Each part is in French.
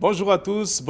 Bonjour à tous,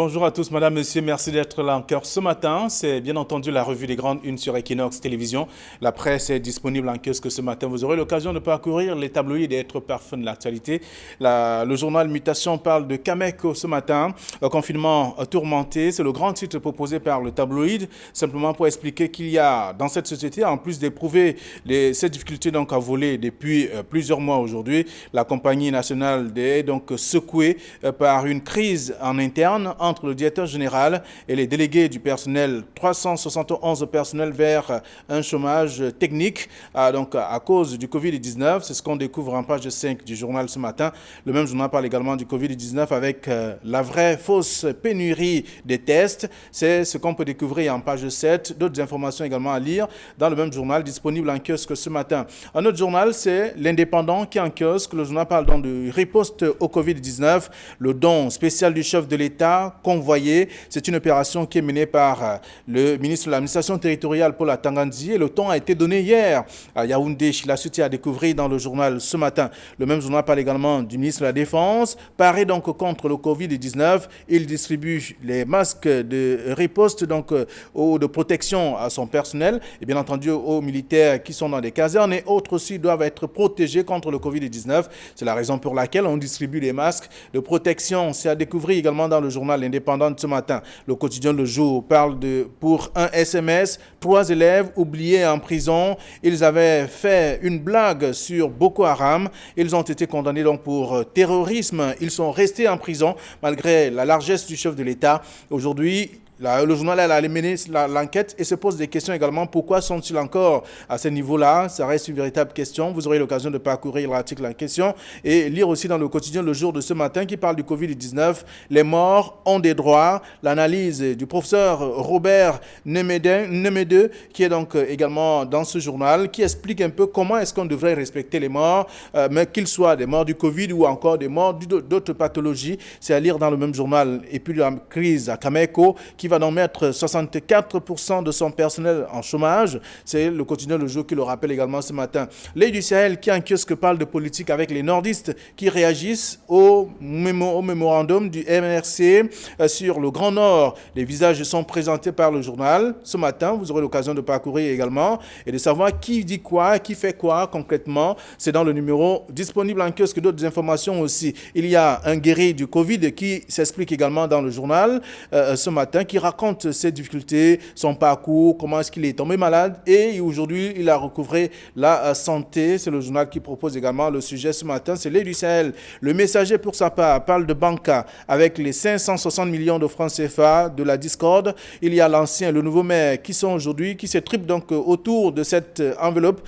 madame, monsieur, merci d'être là encore ce matin. C'est bien entendu la revue des grandes unes sur Equinox Télévision. La presse est disponible en kiosque ce matin. Vous aurez l'occasion de parcourir les tabloïds et d'être parfum de l'actualité. Le journal Mutation parle de Cameco ce matin. Confinement tourmenté, c'est le grand titre proposé par le tabloïd, simplement pour expliquer qu'il y a dans cette société, en plus d'éprouver ces difficultés donc à voler depuis plusieurs mois aujourd'hui, la compagnie nationale est donc secouée par une crise en interne entre le directeur général et les délégués du personnel. 371 personnels vers un chômage technique donc à cause du Covid-19. C'est ce qu'on découvre en page 5 du journal ce matin. Le même journal parle également du Covid-19 avec la vraie fausse pénurie des tests. C'est ce qu'on peut découvrir en page 7. D'autres informations également à lire dans le même journal disponible en kiosque ce matin. Un autre journal, c'est l'Indépendant qui est en kiosque. Le journal parle donc de riposte au Covid-19. Le don spécial du chef de l'État convoyé. C'est une opération qui est menée par le ministre de l'Administration territoriale Paul Atangandji et le ton a été donné hier à Yaoundé. La suite à découvrir dans le journal ce matin. Le même journal parle également du ministre de la Défense. Paré donc contre le Covid-19, il distribue les masques de riposte donc ou de protection à son personnel et bien entendu aux militaires qui sont dans des casernes et autres aussi doivent être protégés contre le Covid-19. C'est la raison pour laquelle on distribue des masques de protection. C'est à découvrir également dans le journal Indépendant de ce matin. Le quotidien Le Jour parle de, pour un SMS, 3 élèves oubliés en prison. Ils avaient fait une blague sur Boko Haram. Ils ont été condamnés donc pour terrorisme. Ils sont restés en prison malgré la largesse du chef de l'État. Aujourd'hui, le journal a mené l'enquête et se pose des questions également. Pourquoi sont-ils encore à ce niveau-là? Ça reste une véritable question. Vous aurez l'occasion de parcourir l'article en question et lire aussi dans le quotidien Le Jour de ce matin qui parle du Covid-19. Les morts ont des droits. L'analyse du professeur Robert Nemede, qui est donc également dans ce journal, qui explique un peu comment est-ce qu'on devrait respecter les morts, mais qu'ils soient des morts du Covid ou encore des morts d'autres pathologies. C'est à lire dans le même journal. Et puis la crise à Cameco qui va donc mettre 64% de son personnel en chômage. C'est le quotidien Le Jour qui le rappelle également ce matin. L'Œil du Sahel qui en kiosque parle de politique avec les nordistes qui réagissent au mémorandum du MRC sur le Grand Nord. Les visages sont présentés par le journal. Ce matin, vous aurez l'occasion de parcourir également et de savoir qui dit quoi, qui fait quoi concrètement. C'est dans le numéro disponible en kiosque. D'autres informations aussi. Il y a un guéri du Covid qui s'explique également dans le journal ce matin, qui raconte ses difficultés, son parcours, comment est-ce qu'il est tombé malade et aujourd'hui il a recouvré la santé. C'est le journal qui propose également le sujet ce matin. C'est l'Œil du Sahel. Le Messager pour sa part parle de Banca avec les 560 millions de francs CFA de la discorde. Il y a l'ancien et le nouveau maire qui sont aujourd'hui, qui se trippent donc autour de cette enveloppe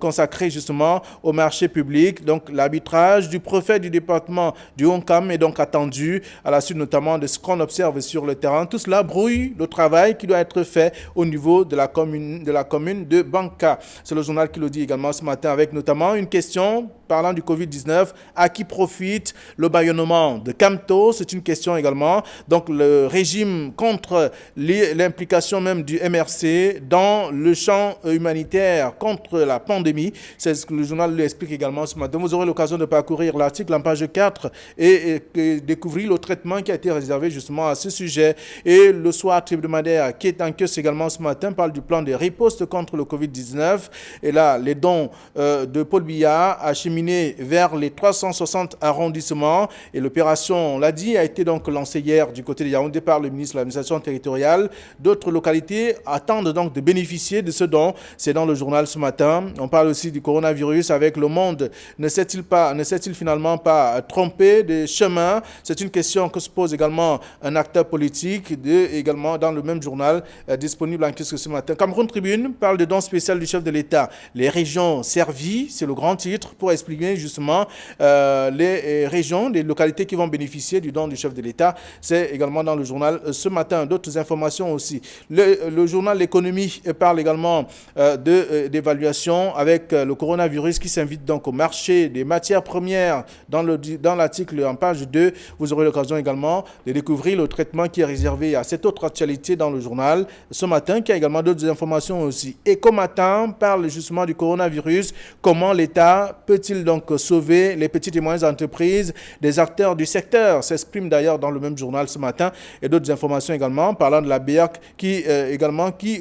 consacrée justement au marché public. Donc l'arbitrage du préfet du département du Honkam est donc attendu à la suite notamment de ce qu'on observe sur le terrain. Tout cela brouille le travail qui doit être fait au niveau de la commune de Banca. C'est le journal qui le dit également ce matin avec notamment une question parlant du Covid-19. À qui profite le bâillonnement de Camto? C'est une question également. Donc le régime contre l'implication même du MRC dans le champ humanitaire contre la pandémie. C'est ce que le journal lui explique également ce matin. Vous aurez l'occasion de parcourir l'article en page 4 et découvrir le traitement qui a été réservé justement à ce sujet. Et le soir hebdomadaire qui est en kiosque également ce matin parle du plan de riposte contre le Covid-19. Et là, les dons de Paul Biya acheminés vers les 360 arrondissements. Et l'opération, on l'a dit, a été donc lancée hier du côté de Yaoundé par le ministre de l'Administration territoriale. D'autres localités attendent donc de bénéficier de ce don. C'est dans le journal ce matin. On parle aussi du coronavirus avec Le Monde. Ne s'est-il finalement pas trompé de chemin? C'est une question que se pose également un acteur politique, également dans le même journal disponible en kiosque ce matin. Cameroun Tribune parle de don spécial du chef de l'État. Les régions servies, c'est le grand titre pour expliquer justement les régions, les localités qui vont bénéficier du don du chef de l'État. C'est également dans le journal ce matin. D'autres informations aussi. Le journal L'économie parle également d'évaluation avec le coronavirus qui s'invite donc au marché des matières premières dans l'article en page 2. Vous aurez l'occasion également de découvrir le traitement qui est réservé à cette autre actualité dans le journal ce matin, qui a également d'autres informations aussi. Eco Matin parle justement du coronavirus. Comment l'État peut-il peut-il donc sauver les petites et moyennes entreprises des acteurs du secteur? S'exprime d'ailleurs dans le même journal ce matin et d'autres informations également parlant de la BEAC qui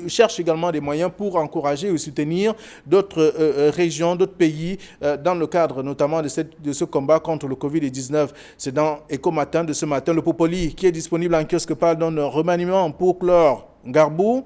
cherche également des moyens pour encourager et soutenir d'autres régions, d'autres pays dans le cadre notamment de ce combat contre le Covid-19. C'est dans Éco Matin de ce matin. Le Popoli qui est disponible en kiosque parle d'un remaniement pour clore Garbou.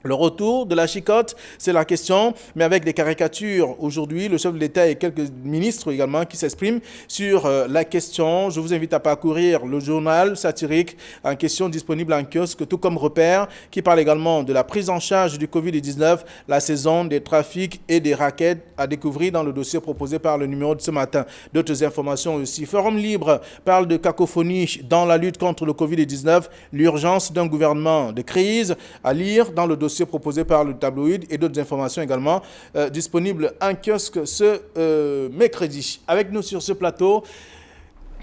Le retour de la chicotte, c'est la question, mais avec des caricatures. Aujourd'hui, le chef de l'État et quelques ministres également qui s'expriment sur la question. Je vous invite à parcourir le journal satirique en question disponible en kiosque, tout comme Repère, qui parle également de la prise en charge du Covid-19, la saison des trafics et des raquettes à découvrir dans le dossier proposé par le numéro de ce matin. D'autres informations aussi. Forum Libre parle de cacophonie dans la lutte contre le Covid-19, l'urgence d'un gouvernement de crise à lire dans le dossier proposé par le tabloïd et d'autres informations également disponibles en kiosque ce mercredi. Avec nous sur ce plateau,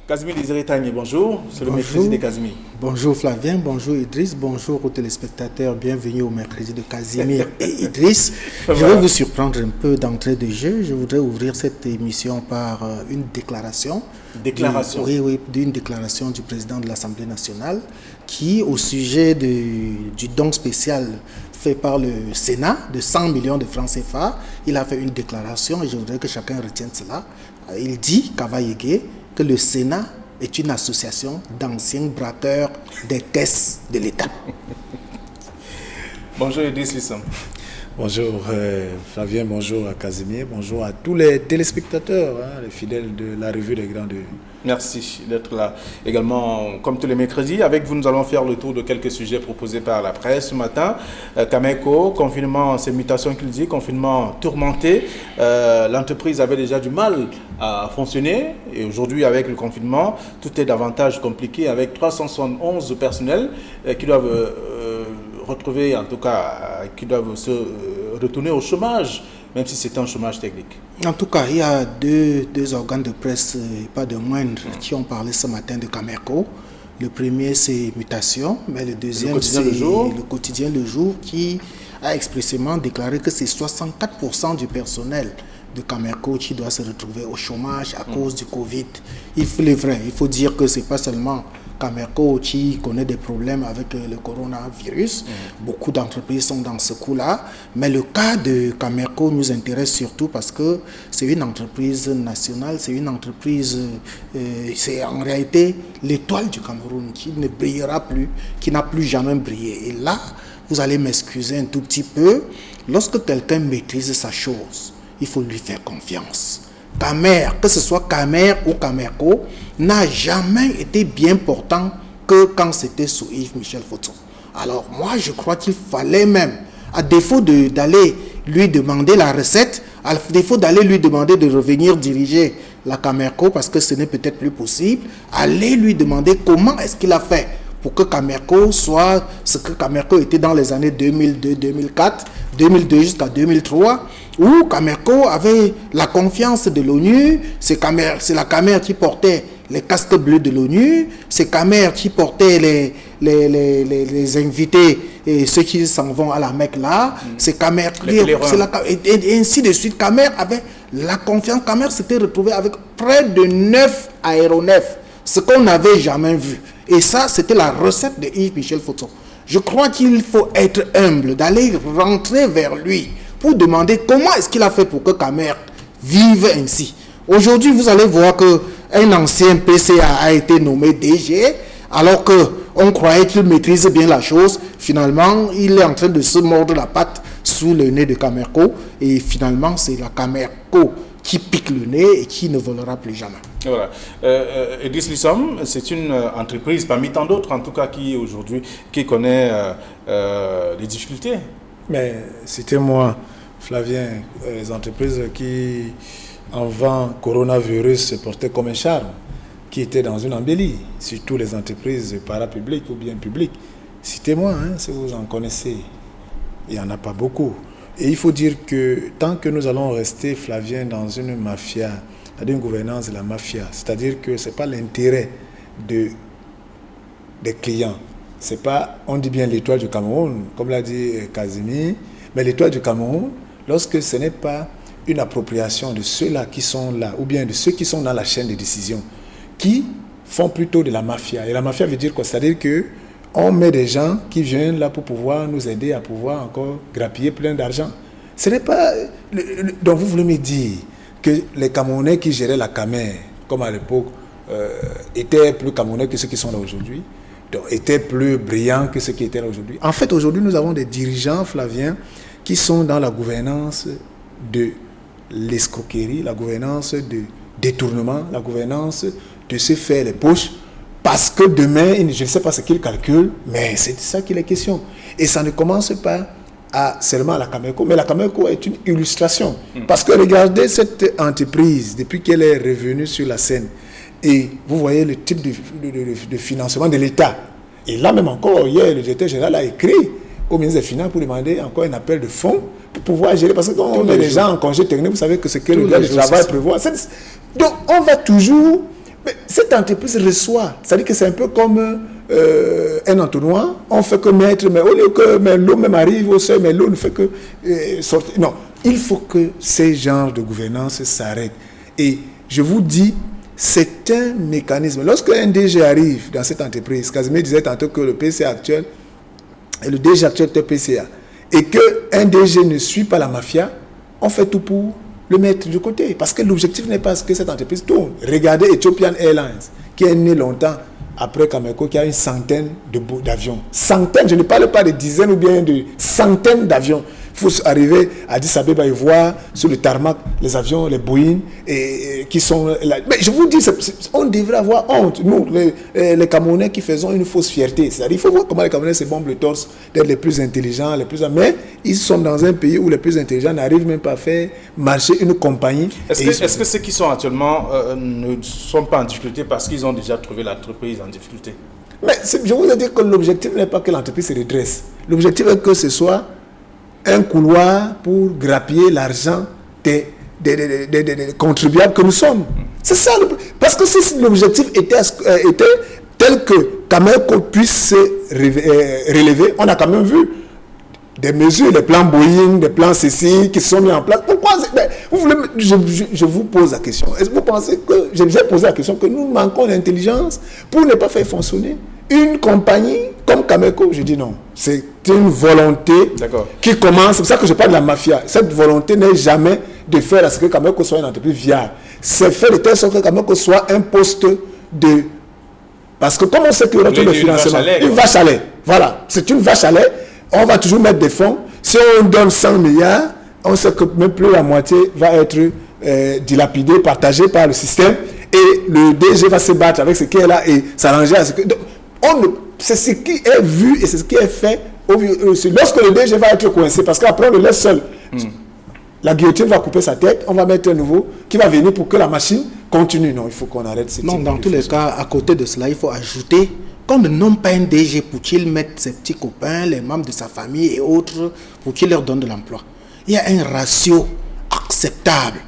Casimir Désiré Tagné, bonjour. C'est le mercredi de Casimir. Bonjour Flavien, bonjour Idriss, bonjour aux téléspectateurs, bienvenue au mercredi de Casimir et Idriss. Je vais vous surprendre un peu d'entrée de jeu. Je voudrais ouvrir cette émission par une déclaration. D'une déclaration du président de l'Assemblée nationale qui, au sujet du don spécial fait par le Sénat de 100 millions de francs CFA, il a fait une déclaration et je voudrais que chacun retienne cela. Il dit, Kavaïgué, que le Sénat est une association d'anciens braqueurs des caisses de l'État. Bonjour Idriss Lissam. Bonjour Flavien, bonjour à Casimir, bonjour à tous les téléspectateurs, les fidèles de la revue des Grands Deux. Merci d'être là. Également, comme tous les mercredis, avec vous, nous allons faire le tour de quelques sujets proposés par la presse ce matin. Cameco, confinement, c'est mutation qu'il dit, confinement tourmenté. L'entreprise avait déjà du mal à fonctionner et aujourd'hui, avec le confinement, tout est davantage compliqué avec 371 personnels qui doivent retrouver, en tout cas, qui doivent se retourner au chômage, même si c'est un chômage technique. En tout cas, il y a deux organes de presse, pas de moindre, qui ont parlé ce matin de Cameco. Le premier, c'est Mutation, mais le deuxième, c'est le quotidien Le Jour, qui a expressément déclaré que c'est 64% du personnel de Cameco qui doit se retrouver au chômage à cause du Covid. Il faut dire que ce n'est pas seulement Cameco qui connaît des problèmes avec le coronavirus. Beaucoup d'entreprises sont dans ce coup-là. Mais le cas de Cameco nous intéresse surtout parce que c'est une entreprise nationale, c'est une entreprise, c'est en réalité l'étoile du Cameroun qui ne brillera plus, qui n'a plus jamais brillé. Et là, vous allez m'excuser un tout petit peu, lorsque quelqu'un maîtrise sa chose, il faut lui faire confiance. Camer, que ce soit Camer ou Cameco, n'a jamais été bien portant que quand c'était sous Yves Michel Foton. Alors moi, je crois qu'il fallait même, à défaut d'aller lui demander la recette, à défaut d'aller lui demander de revenir diriger la Cameco, parce que ce n'est peut-être plus possible, aller lui demander comment est-ce qu'il a fait pour que Cameco soit ce que Cameco était dans les années 2002, 2004, 2002 jusqu'à 2003, où Cameco avait la confiance de l'ONU, c'est la Camer qui portait les casques bleus de l'ONU, c'est Camer qui portait les invités et ceux qui s'en vont à la Mecque là, c'est Camer, et ainsi de suite. Camer avait la confiance, Camer s'était retrouvé avec près de 9 aéronefs, ce qu'on n'avait jamais vu. Et ça, c'était la recette de Yves Michel Foton. Je crois qu'il faut être humble, d'aller rentrer vers lui pour demander comment est-ce qu'il a fait pour que Camer vive ainsi. Aujourd'hui, vous allez voir qu'un ancien PCA a été nommé DG, alors qu'on croyait qu'il maîtrise bien la chose. Finalement, il est en train de se mordre la patte sous le nez de Cameco. Et finalement, c'est la Cameco qui pique le nez et qui ne volera plus jamais. Voilà. Idriss Lissam, c'est une entreprise parmi tant d'autres, en tout cas, qui aujourd'hui connaît des difficultés. Mais c'était moi, Flavien, les entreprises qui, avant coronavirus, se portaient comme un charme, qui étaient dans une embellie, surtout les entreprises parapubliques ou bien publiques. Citez-moi, si vous en connaissez. Il n'y en a pas beaucoup. Et il faut dire que tant que nous allons rester, Flavien, dans une mafia, c'est-à-dire une gouvernance de la mafia, c'est-à-dire que ce n'est pas l'intérêt des clients. C'est pas, on dit bien l'étoile du Cameroun, comme l'a dit Casimir, mais l'étoile du Cameroun, lorsque ce n'est pas une appropriation de ceux-là qui sont là, ou bien de ceux qui sont dans la chaîne de décision, qui font plutôt de la mafia. Et la mafia veut dire quoi? C'est-à-dire qu'on met des gens qui viennent là pour pouvoir nous aider à pouvoir encore grappiller plein d'argent. Ce n'est pas... Donc vous voulez me dire que les Camerounais qui géraient la Camer, comme à l'époque, étaient plus Camerounais que ceux qui sont là aujourd'hui, donc étaient plus brillants que ceux qui étaient là aujourd'hui. En fait, aujourd'hui, nous avons des dirigeants, Flavien, qui sont dans la gouvernance de l'escroquerie, la gouvernance de détournement, la gouvernance de se faire les poches, parce que demain, je ne sais pas ce qu'ils calculent, mais c'est de ça qu'il est question. Et ça ne commence pas seulement à la Cameco, mais la Cameco est une illustration. Parce que regardez cette entreprise, depuis qu'elle est revenue sur la scène, et vous voyez le type de financement de l'État. Et là même encore, hier, le directeur général a écrit au ministre des Finances pour demander encore un appel de fonds pour pouvoir gérer. Parce que quand on met les gens en congé technique, vous savez que ce que le gars de travail prévoit. Donc on va toujours... Mais cette entreprise reçoit. C'est-à-dire que c'est un peu comme un entonnoir. On fait que mettre, mais au lieu que l'eau même arrive au seuil, mais l'eau ne fait que sortir. Non, il faut que ces genres de gouvernance s'arrêtent. Et je vous dis, c'est un mécanisme. Lorsque un DG arrive dans cette entreprise, Casimir disait tantôt que le PCA actuel, et le DG actuel est PCA, et qu'un DG ne suit pas la mafia, on fait tout pour le mettre de côté. Parce que l'objectif n'est pas que cette entreprise tourne. Regardez Ethiopian Airlines, qui est né longtemps après Cameco, qui a une centaine d'avions. Centaines, je ne parle pas de dizaines ou bien de centaines d'avions. Il faut arriver à Addis Abeba et voir sur le tarmac les avions, les Boeing, qui sont là. Mais je vous dis, on devrait avoir honte, nous, les Camerounais qui faisons une fausse fierté. C'est-à-dire, il faut voir comment les Camerounais se bombent le torse d'être les plus intelligents, mais ils sont dans un pays où les plus intelligents n'arrivent même pas à faire marcher une compagnie. Est-ce que ceux qui sont actuellement ne sont pas en difficulté parce qu'ils ont déjà trouvé l'entreprise en difficulté? Mais je vous ai dit que l'objectif n'est pas que l'entreprise se redresse. L'objectif est que ce soit un couloir pour grappiller l'argent des contribuables que nous sommes. C'est ça. Parce que si l'objectif était tel que Cameco puisse se relever, on a quand même vu des mesures, des plans Boeing, des plans CC qui sont mis en place. Pourquoi je vous pose la question. Est-ce que vous pensez que... J'ai posé la question que nous manquons d'intelligence pour ne pas faire fonctionner une compagnie comme Cameco? Je dis non. C'est une volonté qui commence. C'est pour ça que je parle de la mafia. Cette volonté n'est jamais de faire à ce que Cameco soit une entreprise viable. C'est faire de telle sorte que Cameco soit un poste de... Parce que comme on sait que le retour de financement, une vache à lait. Voilà. C'est une vache à lait. On va toujours mettre des fonds. Si on donne 100 milliards, on sait que même plus la moitié va être dilapidée, partagée par le système. Et le DG va se battre avec ce qui est là et s'arranger à ce que... C'est ce qui est vu et c'est ce qui est fait. Lorsque le DG va être coincé, parce qu'après on le laisse seul, la guillotine va couper sa tête, on va mettre un nouveau qui va venir pour que la machine continue. Non, il faut qu'on arrête cette... Non, dans tous les cas, à côté de cela, il faut ajouter qu'on ne nomme pas un DG pour qu'il mette ses petits copains, les membres de sa famille et autres, pour qu'il leur donne de l'emploi. Il y a un ratio acceptable.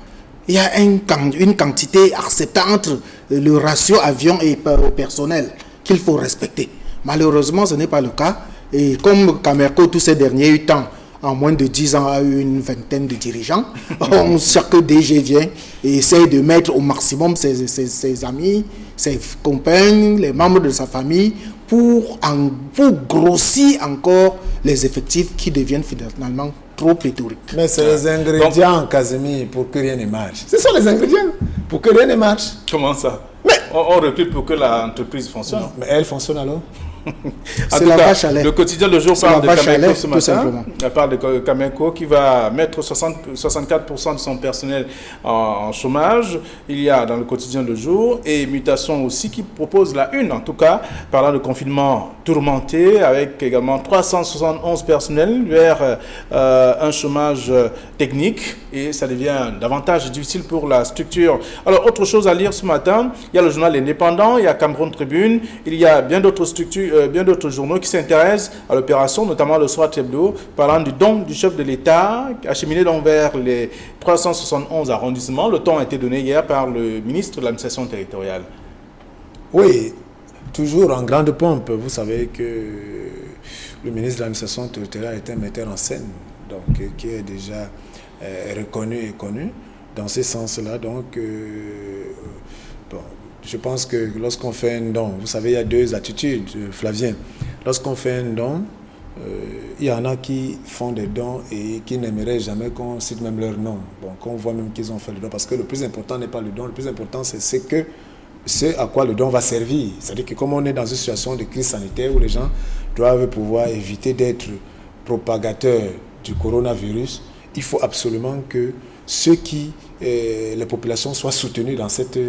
Il y a une quantité acceptable entre le ratio avion et personnel qu'il faut respecter. Malheureusement, ce n'est pas le cas. Et comme Cameco, tous ces derniers temps, en moins de 10 ans, a eu une vingtaine de dirigeants, chaque DG vient et essaye de mettre au maximum ses amis, ses copains, les membres de sa famille, pour grossir encore les effectifs qui deviennent finalement trop pléthoriques. Mais c'est les ingrédients, Casimir, pour que rien ne marche. Ce sont les ingrédients pour que rien ne marche. Comment ça? Mais on répète pour que l'entreprise fonctionne. Non, mais elle fonctionne alors. C'est la vache à lait. Le quotidien Le Jour parle de Cameco ce matin. Elle parle de Cameco qui va mettre 64% de son personnel en chômage. Il y a dans le quotidien Le Jour et Mutation aussi qui propose la une, en tout cas, parlant de confinement tourmenté avec également 371 personnels vers un chômage technique et ça devient davantage difficile pour la structure. Alors, autre chose à lire ce matin, il y a le journal Indépendant, il y a Cameroun Tribune, il y a bien d'autres structures, bien d'autres journaux qui s'intéressent à l'opération, notamment le Soir Hebdo, parlant du don du chef de l'État, acheminé donc vers les 371 arrondissements. Le ton a été donné hier par le ministre de l'administration territoriale. Oui, toujours en grande pompe. Vous savez que le ministre de l'administration territoriale est un metteur en scène, donc qui est déjà reconnu et connu. Dans ce sens-là, donc, bon, je pense que lorsqu'on fait un don, vous savez, il y a deux attitudes, Flavien. Lorsqu'on fait un don, il y en a qui font des dons et qui n'aimeraient jamais qu'on cite même leur nom. Bon, qu'on voit même qu'ils ont fait le don. Parce que le plus important n'est pas le don, le plus important c'est ce à quoi le don va servir. C'est-à-dire que comme on est dans une situation de crise sanitaire où les gens doivent pouvoir éviter d'être propagateurs du coronavirus, il faut absolument que les populations soient soutenues dans cette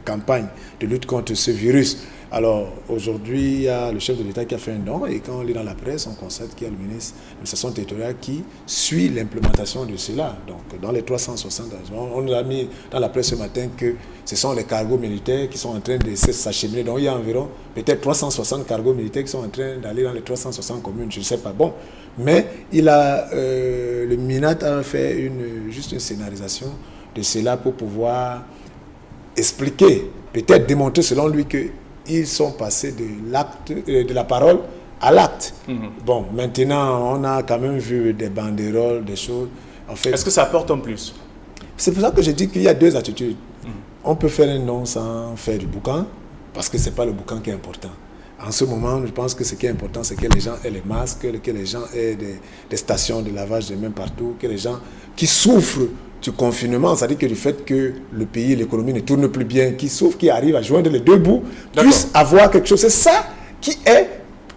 campagne de lutte contre ce virus. Alors aujourd'hui, il y a le chef de l'État qui a fait un don et quand on lit dans la presse, on constate qu'il y a le ministre de l'administration territoriale qui suit l'implémentation de cela. Donc dans les 360, on nous a mis dans la presse ce matin que ce sont les cargos militaires qui sont en train de s'acheminer. Donc il y a environ peut-être 360 cargos militaires qui sont en train d'aller dans les 360 communes, je ne sais pas. Bon, mais le MINAT a fait juste une scénarisation de cela pour pouvoir expliquer, peut-être démontrer selon lui qu'ils sont passés de la parole à l'acte. Bon, maintenant, on a quand même vu des banderoles, des choses. En fait, est-ce que ça apporte en plus? C'est pour ça que je dis qu'il y a deux attitudes. On peut faire un nom sans faire du boucan, parce que ce n'est pas le boucan qui est important. En ce moment, je pense que ce qui est important, c'est que les gens aient les masques, que les gens aient des stations de lavage de mains partout, que les gens qui souffrent du confinement, c'est-à-dire que du fait que le pays, l'économie ne tourne plus bien, qui souffrent, qui arrivent à joindre les deux bouts, puissent avoir quelque chose. C'est ça qui est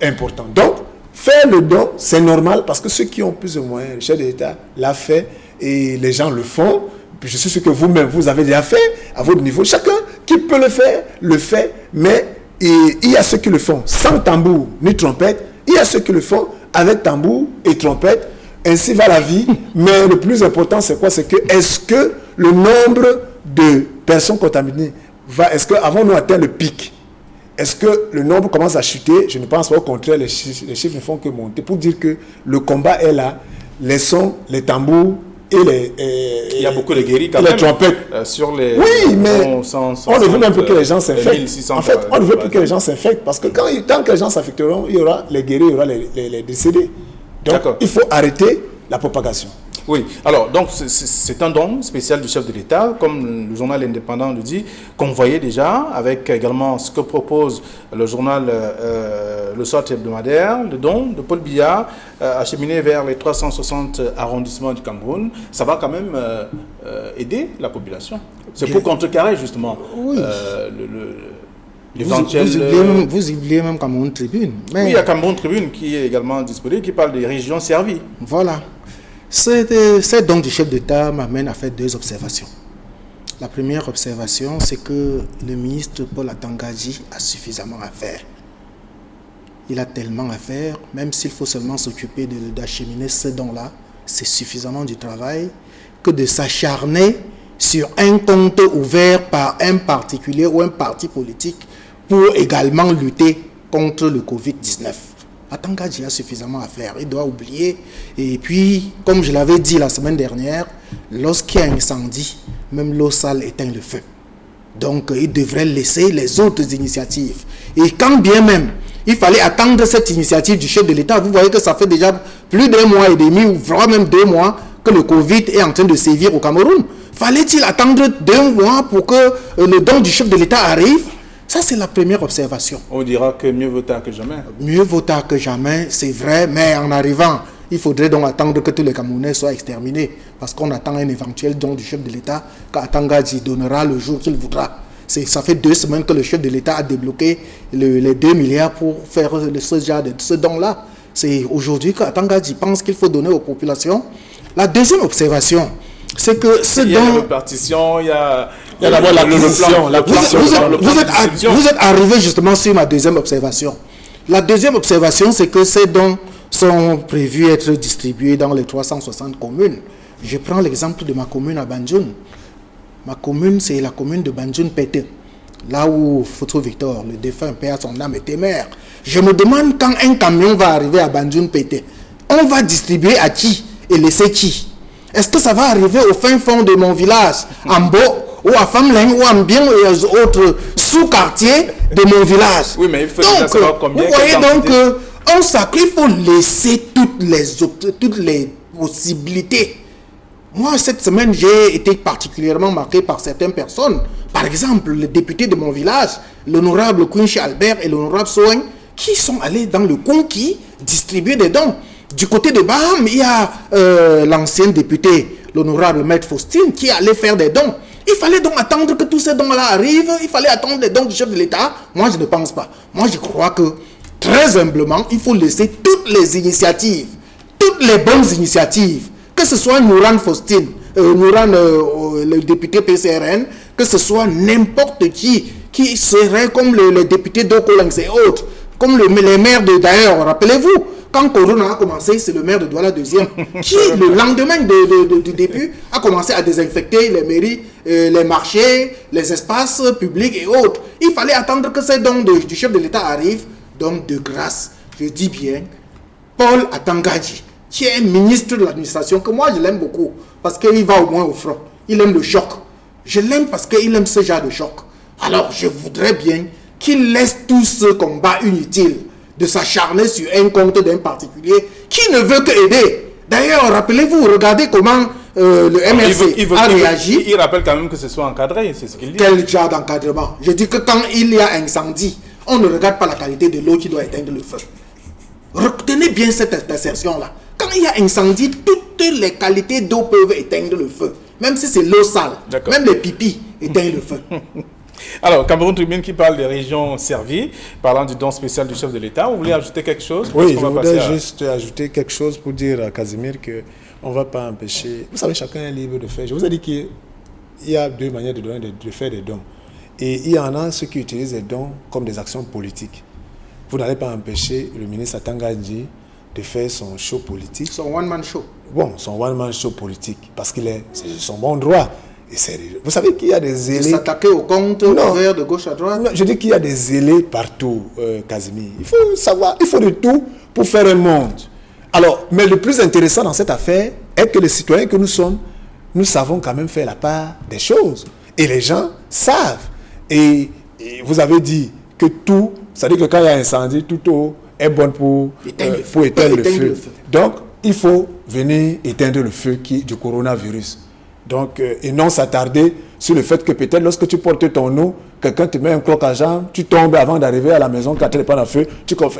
important. Donc, faire le don, c'est normal, parce que ceux qui ont plus ou moins, le chef de l'État l'a fait, et les gens le font. Puis je suis sûr que vous-même, vous avez déjà fait à votre niveau. Chacun qui peut le fait, mais il y a ceux qui le font sans tambour ni trompette, il y a ceux qui le font avec tambour et trompette. Ainsi va la vie, mais le plus important c'est quoi? C'est que est-ce que le nombre de personnes contaminées est-ce qu'avons-nous atteint le pic? Est-ce que le nombre commence à chuter? Je ne pense pas, au contraire, les chiffres ne font que monter pour dire que le combat est là. Laissons les tambours et il y a beaucoup de guéris quand même, les trompettes sur les. Oui, mais on ne veut même plus que les gens s'infectent. En fait, on ne veut plus que les gens s'infectent parce que tant que les gens s'infecteront, il y aura les guéris, il y aura les décédés. Donc, il faut arrêter la propagation. Oui, alors, donc, c'est un don spécial du chef de l'État, comme le journal indépendant le dit, qu'on voyait déjà, avec également ce que propose le journal Le Soir hebdomadaire, le don de Paul Biya, acheminé vers les 360 arrondissements du Cameroun. Ça va quand même aider la population. C'est pour contrecarrer, justement, l'éventuel... Vous oubliez même Cameroun Tribune. Mais... Oui, il y a Cameroun Tribune qui est également disponible, qui parle des régions servies. Voilà. Ces dons du chef d'État m'amène à faire deux observations. La première observation, c'est que le ministre Paul Atangadji a suffisamment à faire. Il a tellement à faire, même s'il faut seulement s'occuper d'acheminer ces dons-là, c'est suffisamment du travail que de s'acharner sur un compte ouvert par un particulier ou un parti politique pour également lutter contre le Covid-19. Atangadji a suffisamment à faire, il doit oublier. Et puis, comme je l'avais dit la semaine dernière, lorsqu'il y a un incendie, même l'eau sale éteint le feu. Donc, il devrait laisser les autres initiatives. Et quand bien même, il fallait attendre cette initiative du chef de l'État, vous voyez que ça fait déjà plus d'1 mois et demi, ou voire même 2 mois, que le Covid est en train de sévir au Cameroun. Fallait-il attendre 2 mois pour que le don du chef de l'État arrive? Ça, c'est la première observation. On dira que mieux vaut tard que jamais. Mieux vaut tard que jamais, c'est vrai, mais en arrivant, il faudrait donc attendre que tous les Camerounais soient exterminés, parce qu'on attend un éventuel don du chef de l'État qu'Atangadji donnera le jour qu'il voudra. Ça fait 2 semaines que le chef de l'État a débloqué les 2 milliards pour faire ce don-là. C'est aujourd'hui qu'Atangadji pense qu'il faut donner aux populations. La deuxième observation, c'est que ce don... Il y a la répartition, il y a d'abord vous êtes arrivé justement sur ma deuxième observation. La deuxième observation, c'est que ces dons sont prévus être distribués dans les 360 communes. Je prends l'exemple de ma commune à Banjoun. Ma commune, c'est la commune de Banjoun-Pété. Là où Photo Victor, le défunt père, son âme était mère. Je me demande quand un camion va arriver à Banjoun-Pété, on va distribuer à qui et laisser qui? Est-ce que ça va arriver au fin fond de mon village, en Bo, ou à Famleng, ou en Bien, et aux autres sous-quartiers de mon village? Oui, mais il faut déjà savoir combien. Vous voyez donc il faut laisser toutes les possibilités Moi, cette semaine, j'ai été particulièrement marqué par certaines personnes. Par exemple, le député de mon village, l'honorable Quincy Albert et l'honorable Soeng, qui sont allés dans le Conquis distribuer des dons. Du côté de Baham, il y a l'ancien député, l'honorable Maître Faustine, qui allait faire des dons. Il fallait donc attendre que tous ces dons-là arrivent. Il fallait attendre les dons du chef de l'État. Moi, je ne pense pas. Moi, je crois que, très humblement, il faut laisser toutes les initiatives, toutes les bonnes initiatives, que ce soit Nouran Faustine, le député PCRN, que ce soit n'importe qui serait comme le député d'Okolangs et autres, comme les maires d'ailleurs, rappelez-vous, quand Corona a commencé, c'est le maire de Douala deuxième qui, le lendemain du début, a commencé à désinfecter les mairies, les marchés, les espaces publics et autres. Il fallait attendre que ces dons du chef de l'État arrivent. Donc, de grâce, je dis bien, Paul Atangadji, qui est ministre de l'administration, que moi je l'aime beaucoup, parce qu'il va au moins au front. Il aime le choc. Je l'aime parce qu'il aime ce genre de choc. Alors, je voudrais bien qu'il laisse tout ce combat inutile de s'acharner sur un compte d'un particulier qui ne veut que aider. D'ailleurs, rappelez-vous, regardez comment le MRC a réagi. Il rappelle quand même que ce soit encadré, c'est ce qu'il dit. Quel genre d'encadrement? Je dis que quand il y a incendie, on ne regarde pas la qualité de l'eau qui doit éteindre le feu. Retenez bien cette assertion-là. Quand il y a incendie, toutes les qualités d'eau peuvent éteindre le feu. Même si c'est l'eau sale, même les pipis éteignent le feu. Alors, Cameroun Tribune qui parle des régions servies, parlant du don spécial du chef de l'État, vous voulez ajouter quelque chose? Oui, je voudrais juste ajouter quelque chose pour dire à Casimir qu'on ne va pas empêcher... Vous savez, chacun est libre de faire. Je vous ai dit qu'il y a deux manières de faire des dons. Et il y en a ceux qui utilisent les dons comme des actions politiques. Vous n'allez pas empêcher le ministre Atangadji de faire son show politique. Son one-man show. Bon, son one-man show politique, parce qu'il c'est son bon droit. Et vous savez qu'il y a des zélés... De s'attaquer au compte ouvert de gauche à droite. Non, je dis qu'il y a des zélés partout, Casimir. Il faut savoir, il faut de tout pour faire un monde. Alors, mais le plus intéressant dans cette affaire est que les citoyens que nous sommes, nous savons quand même faire la part des choses. Et les gens savent. Et vous avez dit que tout, c'est-à-dire que quand il y a un incendie, toute eau est bonne pour éteindre le feu. Donc, il faut venir éteindre le feu du coronavirus. Donc, et non s'attarder sur le fait que peut-être lorsque tu portes ton eau, quelqu'un te met un cloque à jambe, tu tombes avant d'arriver à la maison, quand tu n'es pas dans le feu,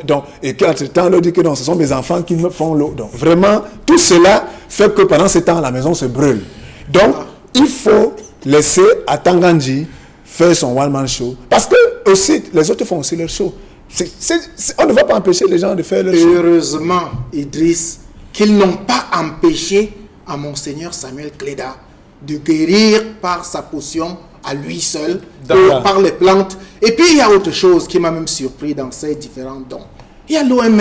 donc, et qu'entre-temps, on leur dit que non, ce sont mes enfants qui me font l'eau. Donc, vraiment, tout cela fait que pendant ce temps, la maison se brûle. Donc, il faut laisser Atangadji faire son one-man show. Parce que aussi, les autres font aussi leur show. On ne va pas empêcher les gens de faire leur show. Heureusement, Idriss, qu'ils n'ont pas empêché à Monseigneur Samuel Cléda de guérir par sa potion à lui seul, par les plantes. Et puis, il y a autre chose qui m'a même surpris dans ces différents dons. Il y a l'OMS,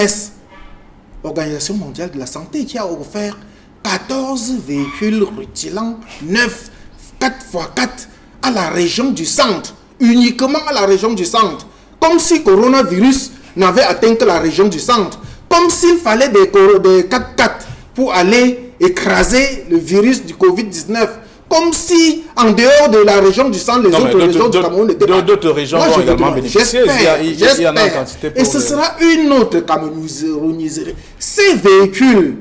Organisation mondiale de la santé, qui a offert 14 véhicules rutilants, 9, 4x4, à la région du centre, uniquement à la région du centre. Comme si le coronavirus n'avait atteint que la région du centre. Comme s'il fallait des 4x4 pour aller écraser le virus du Covid-19. Comme si, en dehors de la région du centre, les autres régions du Cameroun n'étaient pas... D'autres régions vont également bénéficier. J'espère. Et ce sera une autre camerounaise. Ces véhicules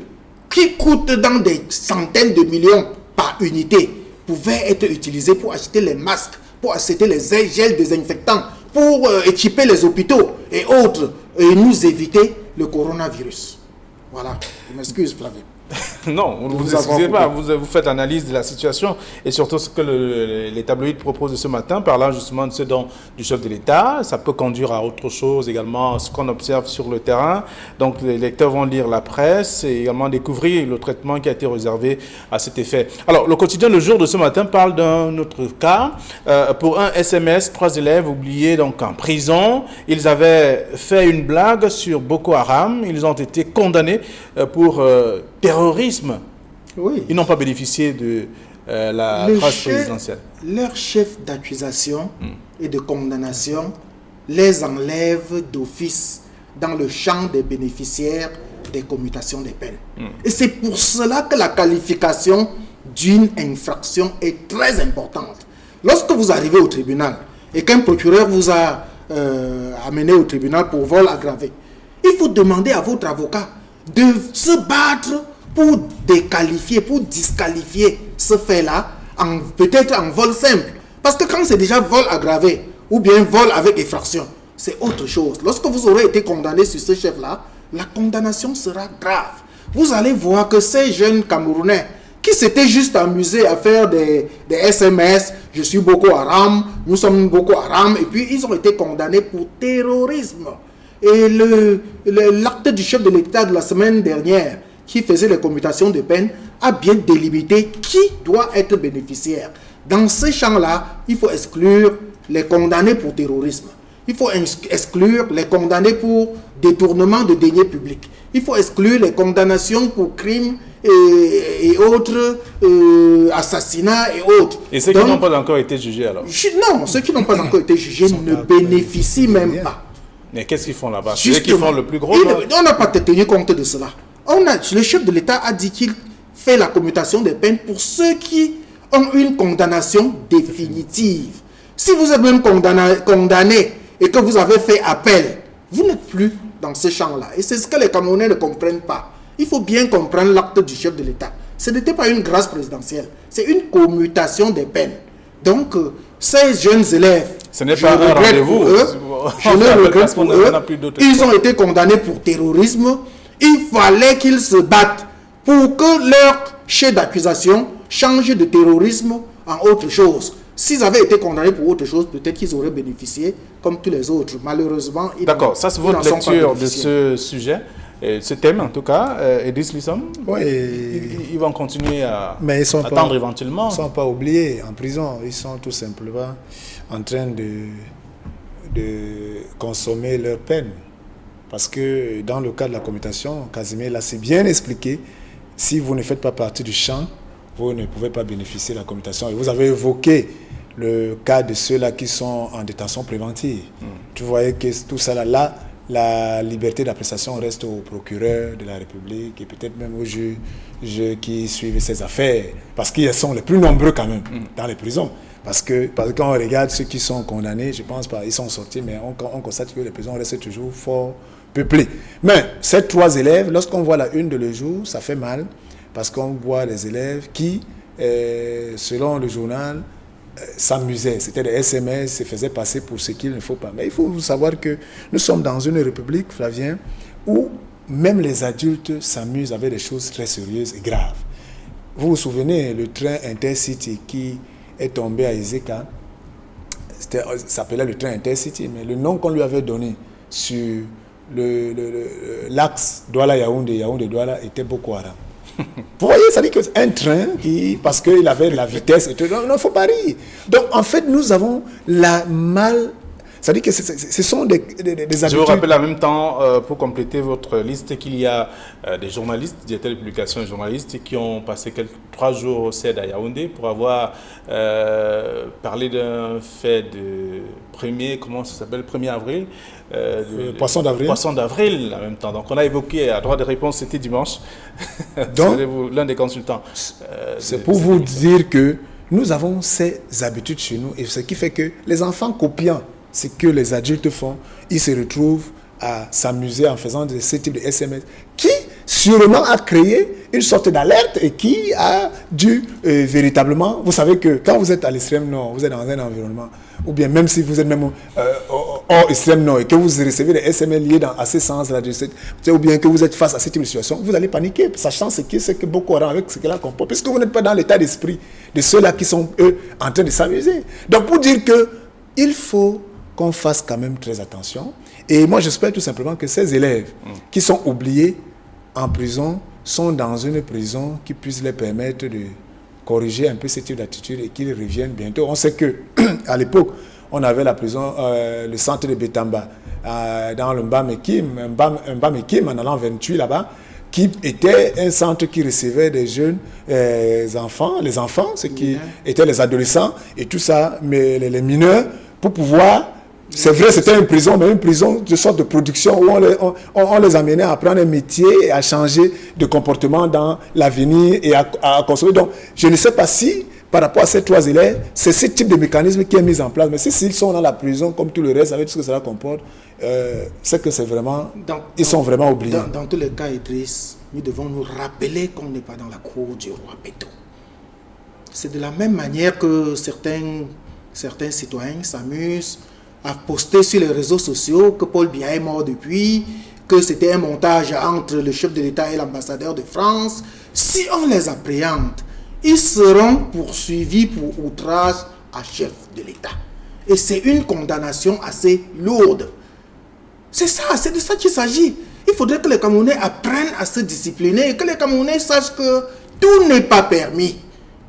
qui coûtent dans des centaines de millions par unité pouvaient être utilisés pour acheter les masques, pour acheter les gels désinfectants, pour équiper les hôpitaux et autres, et nous éviter le coronavirus. Voilà. Je m'excuse, Flavien. Non, vous ne vous excusez pas, vous faites l'analyse de la situation et surtout ce que les tabloïds proposent ce matin, parlant justement de ce don du chef de l'État. Ça peut conduire à autre chose également, ce qu'on observe sur le terrain. Donc les lecteurs vont lire la presse et également découvrir le traitement qui a été réservé à cet effet. Alors le quotidien Le Jour de ce matin parle d'un autre cas. Pour un SMS, 3 élèves oubliés donc en prison. Ils avaient fait une blague sur Boko Haram. Ils ont été condamnés pour terrorisme. Oui. Ils n'ont pas bénéficié de la grâce présidentielle. Leur chef d'accusation et de condamnation les enlève d'office dans le champ des bénéficiaires des commutations des peines. Et c'est pour cela que la qualification d'une infraction est très importante. Lorsque vous arrivez au tribunal et qu'un procureur vous a amené au tribunal pour vol aggravé, il faut demander à votre avocat de se battre pour déqualifier, pour disqualifier ce fait-là, peut-être en vol simple. Parce que quand c'est déjà vol aggravé, ou bien vol avec effraction, c'est autre chose. Lorsque vous aurez été condamné sur ce chef-là, la condamnation sera grave. Vous allez voir que ces jeunes Camerounais qui s'étaient juste amusés à faire des SMS, je suis Boko Haram, nous sommes Boko Haram, et puis ils ont été condamnés pour terrorisme. Et l'acte du chef de l'État de la semaine dernière, qui faisait les commutations de peine, a bien délimité qui doit être bénéficiaire. Dans ces champs-là, il faut exclure les condamnés pour terrorisme. Il faut exclure les condamnés pour détournement de deniers publics. Il faut exclure les condamnations pour crimes et autres, assassinats et autres. Et ceux qui n'ont pas encore été jugés alors? Non, ceux qui n'ont pas encore été jugés ne bénéficient même pas. Mais qu'est-ce qu'ils font là-bas? C'est eux qui font le plus gros? On n'a pas tenu compte de cela. Le chef de l'État a dit qu'il fait la commutation des peines pour ceux qui ont une condamnation définitive. Si vous êtes même condamné et que vous avez fait appel, vous n'êtes plus dans ce champ-là. Et c'est ce que les Camerounais ne comprennent pas. Il faut bien comprendre l'acte du chef de l'État. Ce n'était pas une grâce présidentielle, c'est une commutation des peines. Donc, ces jeunes élèves, ce n'est pas un rendez-vous. Je ne regrette pour eux. Ils ont été condamnés pour terrorisme. Il fallait qu'ils se battent pour que leur chef d'accusation change de terrorisme en autre chose. S'ils avaient été condamnés pour autre chose, peut-être qu'ils auraient bénéficié comme tous les autres. Malheureusement, d'accord, ça c'est votre lecture de ce sujet, ce thème en tout cas. Edith Lissom, oui, ils vont continuer à attendre éventuellement. Ils ne sont pas oubliés en prison. Ils sont tout simplement en train de consommer leur peine. Parce que dans le cas de la commutation, Casimir l'a si bien expliqué, si vous ne faites pas partie du champ, vous ne pouvez pas bénéficier de la commutation. Et vous avez évoqué le cas de ceux-là qui sont en détention préventive. Tu voyais que tout ça là, la liberté d'appréciation reste au procureur de la République et peut-être même aux juges qui suivent ces affaires. Parce qu'ils sont les plus nombreux quand même dans les prisons. Parce que quand on regarde ceux qui sont condamnés, je pense pas, ils sont sortis, mais on constate que les prisons restent toujours fort peuplées. Mais ces 3 élèves, lorsqu'on voit la une de Le Jour, ça fait mal. Parce qu'on voit des élèves qui, selon le journal, s'amusaient. C'était des SMS, se faisaient passer pour ce qu'il ne faut pas. Mais il faut savoir que nous sommes dans une république, Flavien, où même les adultes s'amusent avec des choses très sérieuses et graves. Vous vous souvenez, le train Intercity qui est tombé à Ezeka, ça s'appelait le train Intercity, mais le nom qu'on lui avait donné sur l'axe Douala-Yaoundé, Yaoundé-Douala était Boko Haram. Vous voyez, ça dit qu'un train qui, parce qu'il avait de la vitesse, et tout, non, il ne faut pas rire. Donc, en fait, nous avons la mal. Ça dit que ce sont des habitudes. Je vous rappelle en même temps, pour compléter votre liste, qu'il y a des journalistes, directeurs de publication et journalistes, qui ont passé 3 jours au CED à Yaoundé pour avoir parlé d'un fait de 1er avril. Poisson d'avril. Poisson d'avril en même temps. Donc on a évoqué, à droit de réponse, c'était dimanche. Donc, l'un des consultants. C'est pour vous dire que nous avons ces habitudes chez nous, et ce qui fait que les enfants copiant ce que les adultes font, ils se retrouvent à s'amuser en faisant ce type de SMS qui sûrement a créé une sorte d'alerte et qui a dû véritablement, vous savez que quand vous êtes à l'extrême nord, vous êtes dans un environnement, ou bien même si vous êtes même hors extrême nord et que vous recevez des SMS liés à ces sens-là, ou bien que vous êtes face à ce type de situation, vous allez paniquer, sachant ce que Boko Haram avec ce qu'elle a comporté, puisque vous n'êtes pas dans l'état d'esprit de ceux-là qui sont, eux, en train de s'amuser. Donc pour dire que il faut qu'on fasse quand même très attention. Et moi, j'espère tout simplement que ces élèves qui sont oubliés en prison sont dans une prison qui puisse les permettre de corriger un peu ce type d'attitude et qu'ils reviennent bientôt. On sait que à l'époque, on avait la prison, le centre de Betamba, dans le Mbamekim, en allant 28 là-bas, qui était un centre qui recevait des jeunes enfants, les enfants, ceux qui étaient les adolescents et tout ça, mais les mineurs, pour pouvoir. C'est vrai, c'était une prison, mais une prison de sorte de production où on les amenait à apprendre un métier et à changer de comportement dans l'avenir et à construire. Donc, je ne sais pas si, par rapport à ces 3 élèves, c'est ce type de mécanisme qui est mis en place. Mais s'ils sont dans la prison, comme tout le reste, avec tout ce que cela comporte, c'est que c'est vraiment... ils sont vraiment oubliés. Dans tous les cas, Idriss, nous devons nous rappeler qu'on n'est pas dans la cour du roi Péto. C'est de la même manière que certains citoyens s'amusent à poster sur les réseaux sociaux que Paul Biya est mort depuis, que c'était un montage entre le chef de l'État et l'ambassadeur de France. Si on les appréhende, ils seront poursuivis pour outrage à chef de l'État. Et c'est une condamnation assez lourde. C'est de ça qu'il s'agit. Il faudrait que les Camerounais apprennent à se discipliner et que les Camerounais sachent que tout n'est pas permis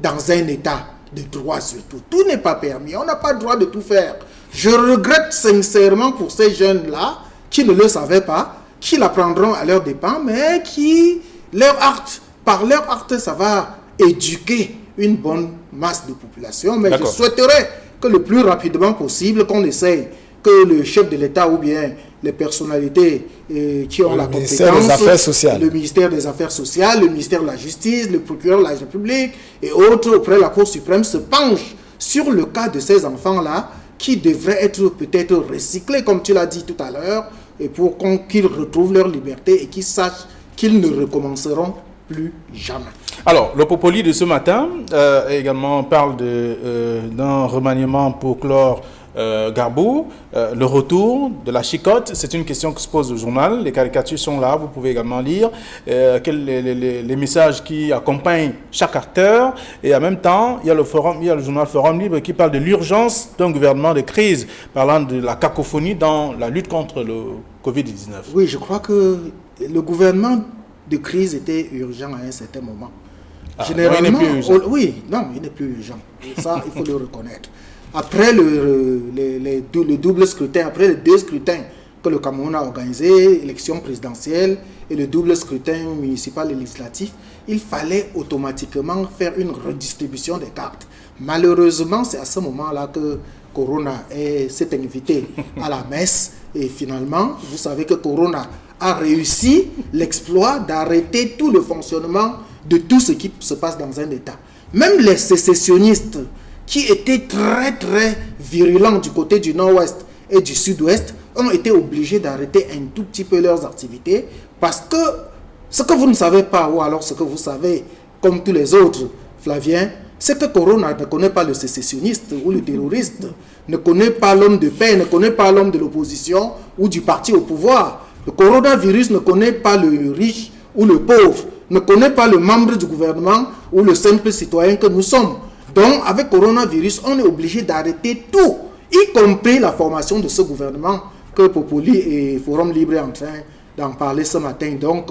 dans un État de droit surtout. Tout n'est pas permis. On n'a pas le droit de tout faire. Je regrette sincèrement pour ces jeunes-là qui ne le savaient pas, qui l'apprendront à leurs dépens, mais qui, par leur acte, ça va éduquer une bonne masse de population. Mais je souhaiterais que le plus rapidement possible, qu'on essaye, que le chef de l'État ou bien les personnalités qui ont la compétence, le ministère des Affaires sociales, le ministère de la Justice, le procureur de la République et autres auprès de la Cour suprême se penchent sur le cas de ces enfants-là qui devraient être peut-être recyclés, comme tu l'as dit tout à l'heure, et pour qu'ils retrouvent leur liberté et qu'ils sachent qu'ils ne recommenceront plus jamais. Alors, le Popoli de ce matin également parle d'un remaniement pour clore Gbagbo, le retour de la chicotte. C'est une question que se pose au journal. Les caricatures sont là, vous pouvez également lire les messages qui accompagnent chaque acteur. Et en même temps, il y a le journal Forum Libre qui parle de l'urgence d'un gouvernement de crise, parlant de la cacophonie dans la lutte contre le Covid-19. Oui, je crois que le gouvernement de crise était urgent à un certain moment. Généralement, il n'est plus urgent. Il n'est plus urgent. Et ça, il faut le reconnaître. Après le double scrutin, après les 2 scrutins que le Cameroun a organisés, élection présidentielle et le double scrutin municipal et législatif, il fallait automatiquement faire une redistribution des cartes. Malheureusement, c'est à ce moment-là que Corona s'est invité à la messe. Et finalement, vous savez que Corona a réussi l'exploit d'arrêter tout le fonctionnement de tout ce qui se passe dans un État. Même les sécessionnistes qui étaient très très virulents du côté du nord-ouest et du sud-ouest ont été obligés d'arrêter un tout petit peu leurs activités parce que ce que vous ne savez pas, ou alors ce que vous savez comme tous les autres, Flavien, c'est que Corona ne connaît pas le sécessionniste ou le terroriste, ne connaît pas l'homme de paix, ne connaît pas l'homme de l'opposition ou du parti au pouvoir. Le coronavirus ne connaît pas le riche ou le pauvre, ne connaît pas le membre du gouvernement ou le simple citoyen que nous sommes. Donc, avec coronavirus, on est obligé d'arrêter tout, y compris la formation de ce gouvernement que Popoli et Forum Libre est en train d'en parler ce matin. Donc,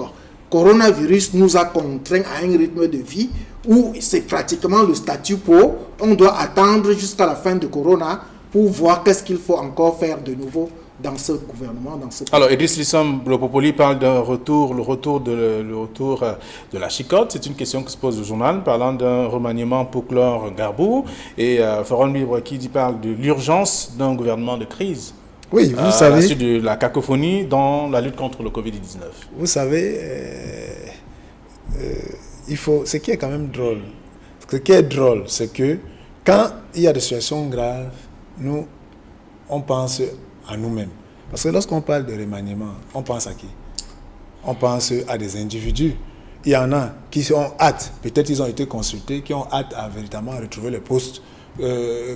coronavirus nous a contraints à un rythme de vie où c'est pratiquement le statu quo. On doit attendre jusqu'à la fin de Corona pour voir qu'est-ce qu'il faut encore faire de nouveau dans ce gouvernement, dans ce pays. Alors, Idriss Lissam, le Popoli parle d'un retour, le retour de la chicotte. C'est une question qui se pose au journal, parlant d'un remaniement pour clore Gbagbo. Et Forum Libre qui parle de l'urgence d'un gouvernement de crise. Oui, vous savez. À la suite de la cacophonie dans la lutte contre le Covid-19. Vous savez, ce qui est quand même drôle, c'est que quand il y a des situations graves, on pense à nous-mêmes. Parce que lorsqu'on parle de remaniement, on pense à qui? On pense à des individus. Il y en a qui ont hâte, peut-être ils ont été consultés, qui ont hâte à véritablement retrouver le poste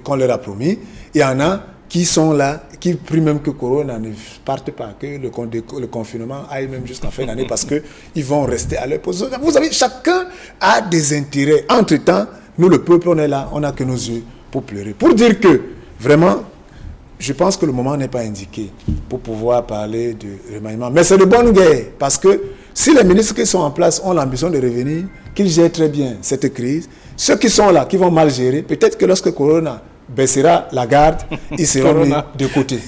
qu'on leur a promis. Il y en a qui sont là, qui prient même que Corona ne parte pas, que le confinement aille même jusqu'à fin d'année parce qu'ils vont rester à leur poste. Vous savez, chacun a des intérêts. Entre-temps, nous, le peuple, on est là, on n'a que nos yeux pour pleurer. Pour dire que, vraiment, je pense que le moment n'est pas indiqué pour pouvoir parler de remaniement. Mais c'est de bonne guerre, parce que si les ministres qui sont en place ont l'ambition de revenir, qu'ils gèrent très bien cette crise, ceux qui sont là, qui vont mal gérer, peut-être que lorsque Corona baissera la garde, ils seront mis de côté.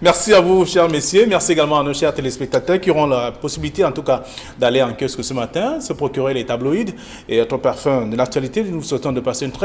Merci à vous, chers messieurs. Merci également à nos chers téléspectateurs qui auront la possibilité, en tout cas, d'aller en kiosque ce matin, se procurer les tabloïds et autres parfums de l'actualité. Nous vous souhaitons de passer une très